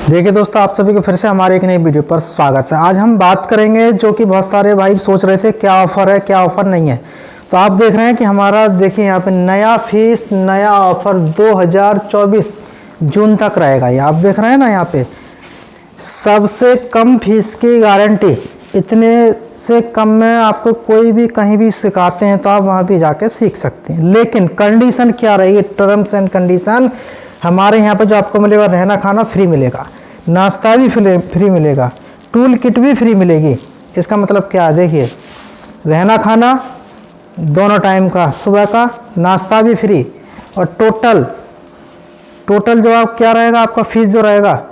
देखिए दोस्तों, आप सभी को फिर से हमारे एक नई वीडियो पर स्वागत है। आज हम बात करेंगे जो कि बहुत सारे भाई सोच रहे थे क्या ऑफ़र है क्या ऑफ़र नहीं है। तो आप देख रहे हैं कि हमारा देखिए यहाँ पे नया फीस नया ऑफ़र 2024 जून तक रहेगा। ये आप देख रहे हैं ना, यहाँ पे सबसे कम फीस की गारंटी। इतने से कम में आपको कोई भी कहीं भी सिखाते हैं तो आप वहाँ भी जाके सीख सकते हैं। लेकिन कंडीशन क्या रहेगी, टर्म्स एंड कंडीशन हमारे यहाँ पे जो आपको मिलेगा, रहना खाना फ्री मिलेगा, नाश्ता भी फ्री मिलेगा, टूल किट भी फ्री मिलेगी। इसका मतलब क्या है, देखिए रहना खाना दोनों टाइम का, सुबह का नाश्ता भी फ्री, और टोटल जो आप क्या रहेगा, आपका फीस जो रहेगा,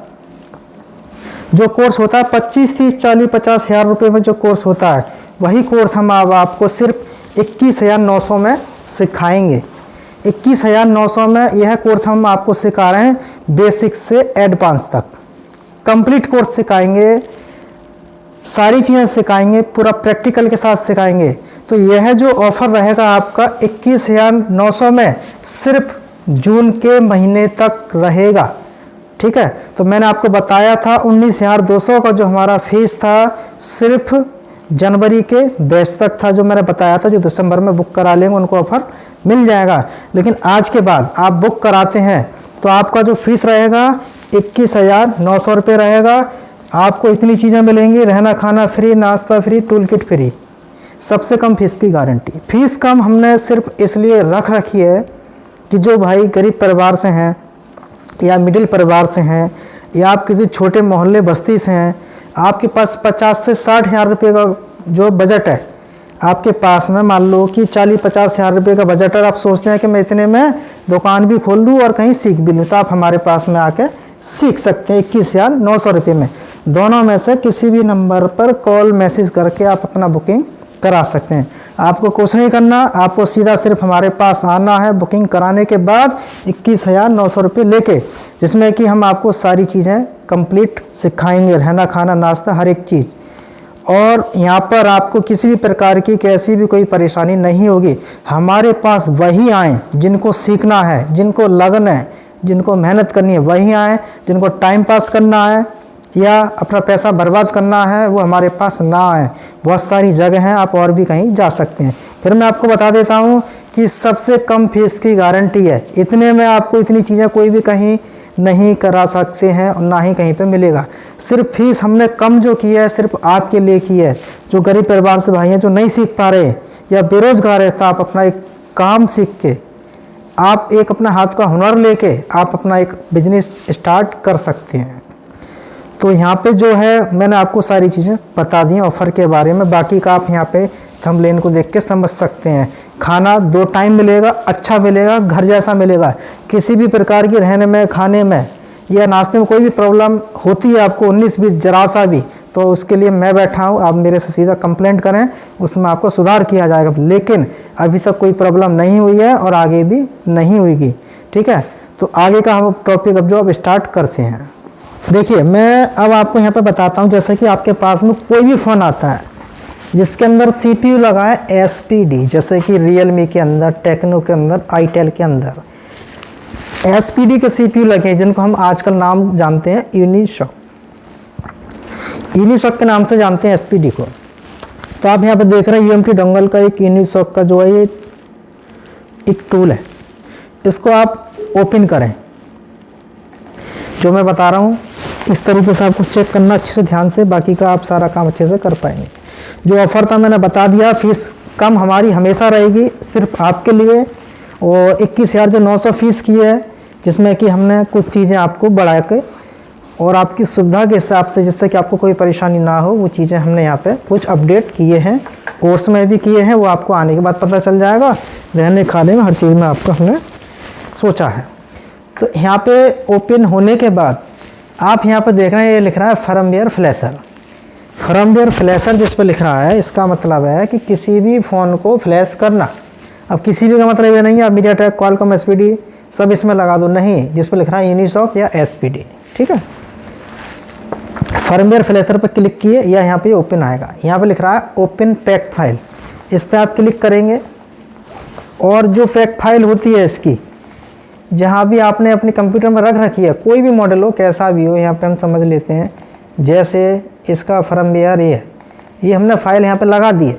जो कोर्स होता है 25, 30, 40, 50 हज़ार रुपये में जो कोर्स होता है, वही कोर्स हम अब आपको सिर्फ 21,900 में सिखाएंगे। 21,900 में यह कोर्स हम आपको सिखा रहे हैं, बेसिक से एडवांस तक कंप्लीट कोर्स सिखाएंगे, सारी चीज़ें सिखाएंगे, पूरा प्रैक्टिकल के साथ सिखाएंगे। तो यह जो ऑफ़र रहेगा आपका 21,900 में सिर्फ जून के महीने तक रहेगा, ठीक है। तो मैंने आपको बताया था 19,200 का जो हमारा फीस था, सिर्फ जनवरी के बैच तक था, जो मैंने बताया था। जो दिसंबर में बुक करा लेंगे उनको ऑफ़र मिल जाएगा। लेकिन आज के बाद आप बुक कराते हैं तो आपका जो फीस रहेगा 21,900 रुपये रहेगा। आपको इतनी चीज़ें मिलेंगी, रहना खाना फ्री, नाश्ता फ्री, टूल किट फ्री, सबसे कम फीस की गारंटी। फीस कम हमने सिर्फ इसलिए रखी है कि जो भाई गरीब परिवार से हैं या मिडिल परिवार से हैं या आप किसी छोटे मोहल्ले बस्ती से हैं, आपके पास 50 से 60 हज़ार रुपये का जो बजट है आपके पास में, मान लो कि 40-50 हज़ार रुपये का बजट है, आप सोचते हैं कि मैं इतने में दुकान भी खोल लूँ और कहीं सीख भी लूँ, तो आप हमारे पास में आके सीख सकते हैं 21,900 रुपये में। दोनों में से किसी भी नंबर पर कॉल मैसेज करके आप अपना बुकिंग करा सकते हैं। आपको कुछ नहीं करना, आपको सीधा सिर्फ हमारे पास आना है बुकिंग कराने के बाद 21,900 रुपये लेके, जिसमें कि हम आपको सारी चीज़ें कंप्लीट सिखाएंगे, रहना खाना नाश्ता हर एक चीज़। और यहाँ पर आपको किसी भी प्रकार की कैसी भी कोई परेशानी नहीं होगी। हमारे पास वही आएँ जिनको सीखना है, जिनको लगन है, जिनको मेहनत करनी है, वही आएँ। जिनको टाइम पास करना है या अपना पैसा बर्बाद करना है, वो हमारे पास ना आए। बहुत सारी जगह हैं, आप और भी कहीं जा सकते हैं। फिर मैं आपको बता देता हूँ कि सबसे कम फीस की गारंटी है। इतने में आपको इतनी चीज़ें कोई भी कहीं नहीं करा सकते हैं और ना ही कहीं पे मिलेगा। सिर्फ फीस हमने कम जो की है सिर्फ आपके लिए की है। जो गरीब परिवार से भाई हैं, जो नहीं सीख पा रहे या बेरोजगार है, तो आप अपना एक काम सीख के, आप एक अपना हाथ का हुनर लेके आप अपना एक बिजनेस स्टार्ट कर सकते हैं। तो यहाँ पे जो है मैंने आपको सारी चीज़ें बता दी ऑफ़र के बारे में। बाकी का आप यहाँ पे थंबनेल को देख के समझ सकते हैं। खाना 2 टाइम मिलेगा, अच्छा मिलेगा, घर जैसा मिलेगा। किसी भी प्रकार की रहने में, खाने में या नाश्ते में कोई भी प्रॉब्लम होती है आपको 19-20 जरा सा भी, तो उसके लिए मैं बैठा हूँ। आप मेरे से सीधा कंप्लेंट करें, उसमें आपको सुधार किया जाएगा। लेकिन अभी तक कोई प्रॉब्लम नहीं हुई है और आगे भी नहीं हुईगी, ठीक है। तो आगे का हम टॉपिक अब जो अब स्टार्ट करते हैं। देखिए, मैं अब आपको यहाँ पे बताता हूँ, जैसे कि आपके पास में कोई भी फ़ोन आता है जिसके अंदर CPU लगा है SPD, जैसे कि रियलमी के अंदर, टेक्नो के अंदर, आईटेल के अंदर SPD के CPU लगे हैं, जिनको हम आजकल नाम जानते हैं यूनिसॉक के नाम से जानते हैं SPD को। तो आप यहाँ पे देख रहे हैं UMT डोंगल का एक यूनिसॉक का जो है ये एक टूल है। इसको आप ओपन करें, जो मैं बता रहा हूँ इस तरीके से आपको चेक करना अच्छे से ध्यान से, बाकी का आप सारा काम अच्छे से कर पाएंगे। जो ऑफ़र था मैंने बता दिया, फीस कम हमारी हमेशा रहेगी सिर्फ आपके लिए। और 21,900 फीस की है, जिसमें कि हमने कुछ चीज़ें आपको बढ़ा के और आपकी सुविधा के हिसाब से, जिससे कि आपको कोई परेशानी ना हो, वो चीज़ें हमने यहाँ पे कुछ अपडेट किए हैं, कोर्स में भी किए हैं। वो आपको आने के बाद पता चल जाएगा। रहने खाने में हर चीज़ में आपको हमने सोचा है। तो यहाँ पे ओपन होने के बाद आप यहाँ पर देख रहे हैं, ये लिख रहा है फर्मवेयर फ्लैशर। फर्मवेयर फ्लैशर जिस पर लिख रहा है, इसका मतलब है कि किसी भी फ़ोन को फ्लैश करना। अब किसी भी का मतलब ये नहीं है आप मीडियाटेक, क्वालकॉम, SPD सब इसमें लगा दो, नहीं। जिस पर लिख रहा है यूनिसॉक या SPD, ठीक है। फर्मवेयर फ्लैशर पर क्लिक किए या यहाँ पे ओपन आएगा। यहाँ पे लिख रहा है ओपन पैक फाइल, इस पर आप क्लिक करेंगे और जो पैक फाइल होती है इसकी, जहाँ भी आपने अपने कंप्यूटर में रख रखी है, कोई भी मॉडल हो कैसा भी हो, यहाँ पे हम समझ लेते हैं। जैसे इसका फर्मवेयर ये हमने फाइल यहाँ पे लगा दी है।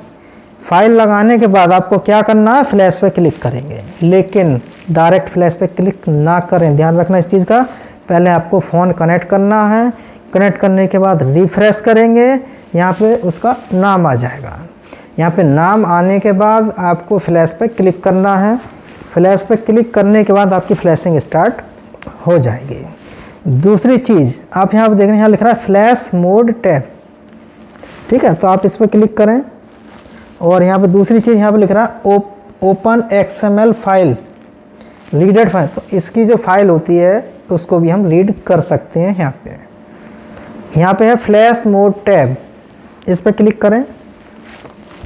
फाइल लगाने के बाद आपको क्या करना है, फ्लैश पे क्लिक करेंगे, लेकिन डायरेक्ट फ्लैश पे क्लिक ना करें, ध्यान रखना इस चीज़ का। पहले आपको फ़ोन कनेक्ट करना है, कनेक्ट करने के बाद रिफ़्रेश करेंगे, यहाँ पे उसका नाम आ जाएगा। यहाँ पे नाम आने के बाद आपको फ्लैश पे क्लिक करना है। फ्लैश पे क्लिक करने के बाद आपकी फ्लैशिंग स्टार्ट हो जाएगी। दूसरी चीज़ आप यहाँ पे देख रहे हैं, यहाँ लिख रहा है फ्लैश मोड टैब, ठीक है, तो आप इस पर क्लिक करें। और यहाँ पे दूसरी चीज़ यहाँ पे लिख रहा है open XML file, readed file, तो इसकी जो फाइल होती है उसको भी हम रीड कर सकते हैं। यहाँ पे है फ्लैश मोड टैब, इस पर क्लिक करें।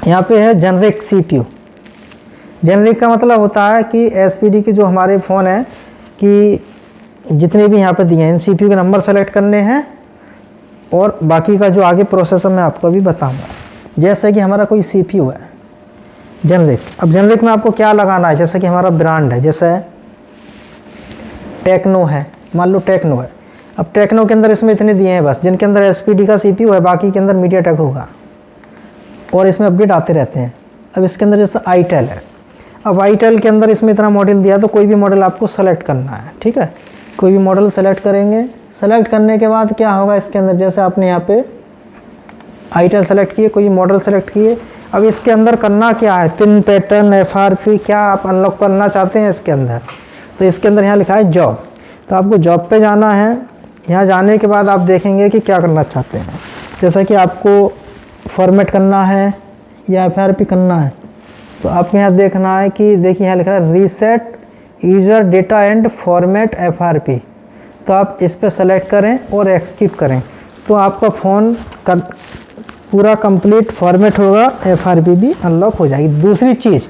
यहाँ पे है जेनरिक CPU। जेनरिक का मतलब होता है कि SPD के जो हमारे फ़ोन हैं कि जितने भी यहाँ पे दिए हैं, इन CPU के नंबर सेलेक्ट करने हैं और बाकी का जो आगे प्रोसेसर मैं आपको अभी बताऊँगा। जैसे कि हमारा कोई CPU है जेनरिक, अब जेनरिक में आपको क्या लगाना है, जैसे कि हमारा ब्रांड है, जैसे टेक्नो है, मान लो टेक्नो है। अब टेक्नो के अंदर इसमें इतने दिए हैं बस, जिनके अंदर SPD का CPU है, बाकी के अंदर मीडियाटेक होगा और इसमें अपडेट आते रहते हैं। अब इसके अंदर जैसे itel है, अब itel के अंदर इसमें इतना मॉडल दिया तो कोई भी मॉडल आपको सेलेक्ट करना है, ठीक है, कोई भी मॉडल सेलेक्ट करेंगे। सेलेक्ट करने के बाद क्या होगा, इसके अंदर जैसे आपने यहाँ पे itel सेलेक्ट किए, कोई मॉडल सेलेक्ट किए, अब इसके अंदर करना क्या है, पिन पैटर्न FRP क्या आप अनलॉक करना चाहते हैं इसके अंदर, तो इसके अंदर यहाँ लिखा है जॉब, तो आपको जॉब पे जाना है। यहाँ जाने के बाद आप देखेंगे कि क्या करना चाहते हैं, जैसा कि आपको फॉर्मेट करना है या FRP करना है, तो आपको यहाँ देखना है कि देखिए यहाँ लिखा है reset user data and format FRP, तो आप इस पर सेलेक्ट करें और एक्सक्यूट करें, तो आपका फ़ोन पूरा कंप्लीट फॉर्मेट होगा, FRP भी अनलॉक हो जाएगी। दूसरी चीज़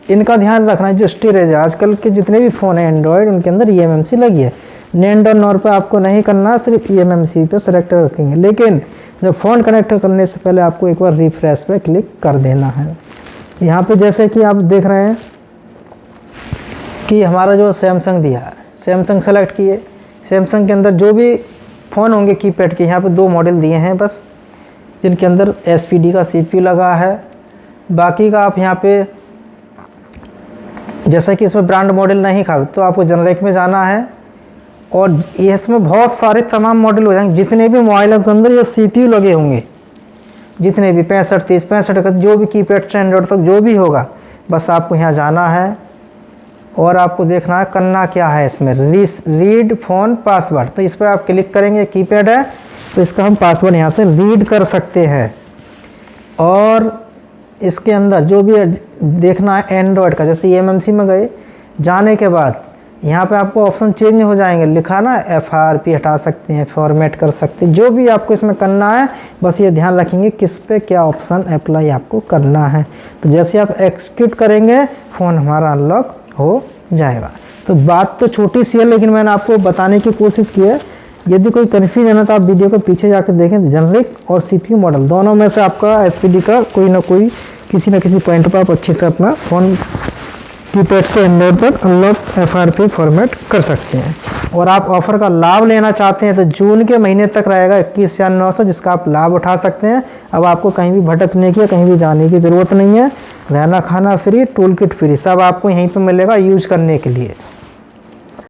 इनका ध्यान रखना है, जो स्टोरेज है, आजकल के जितने भी फ़ोन हैं एंड्रॉयड, उनके अंदर eMMC लगी है। नैंड और नॉर पे आपको नहीं करना, सिर्फ eMMC पे सेलेक्ट रखेंगे, लेकिन जब फ़ोन कनेक्ट करने से पहले आपको एक बार रिफ्रेश पे क्लिक कर देना है। यहाँ पे जैसे कि आप देख रहे हैं कि हमारा जो सैमसंग दिया है, सैमसंग सेलेक्ट किए, सैमसंग के अंदर जो भी फ़ोन होंगे कीपैड के, यहाँ पे 2 मॉडल दिए हैं बस, जिनके अंदर SPD का CPU लगा है। बाकी का आप यहाँ पे जैसा कि इसमें ब्रांड मॉडल नहीं खा तो आपको जेनरिक में जाना है और इसमें बहुत सारे तमाम मॉडल हो जाएंगे। जितने भी मोबाइलों के अंदर ये CPU लगे होंगे, जितने भी 65, 30, 65 जो भी कीपैड से एंड्रॉइड तक जो भी होगा, बस आपको यहाँ जाना है और आपको देखना है करना क्या है इसमें, रीड फ़ोन पासवर्ड, तो इस पर आप क्लिक करेंगे। कीपैड है तो इसका हम पासवर्ड यहाँ से रीड कर सकते हैं। और इसके अंदर जो भी देखना है एंड्रॉयड का, जैसे eMMC में गए, जाने के बाद यहाँ पे आपको ऑप्शन चेंज हो जाएंगे, लिखा ना FRP हटा सकते हैं, फॉर्मेट कर सकते हैं, जो भी आपको इसमें करना है, बस ये ध्यान रखेंगे किस पे क्या ऑप्शन अप्लाई आपको करना है। तो जैसे आप एक्सिक्यूट करेंगे फ़ोन हमारा अनलॉक हो जाएगा। तो बात तो छोटी सी है, लेकिन मैंने आपको बताने की कोशिश की है। यदि कोई कन्फ्यूजन है तो आप वीडियो को पीछे जाकर देखें। जेनरिक और CPU मॉडल दोनों में से आपका SPD का कोई ना कोई किसी न किसी पॉइंट पर आप अच्छे से अपना फ़ोन कीपैड से एंड्रॉइड पर अनलॉक FRP फॉर्मेट कर सकते हैं। और आप ऑफ़र का लाभ लेना चाहते हैं तो जून के महीने तक रहेगा 21,900, जिसका आप लाभ उठा सकते हैं। अब आपको कहीं भी भटकने की, कहीं भी जाने की ज़रूरत नहीं है। रहना खाना फ्री, टूल किट फ्री, सब आपको यहीं पर मिलेगा यूज करने के लिए।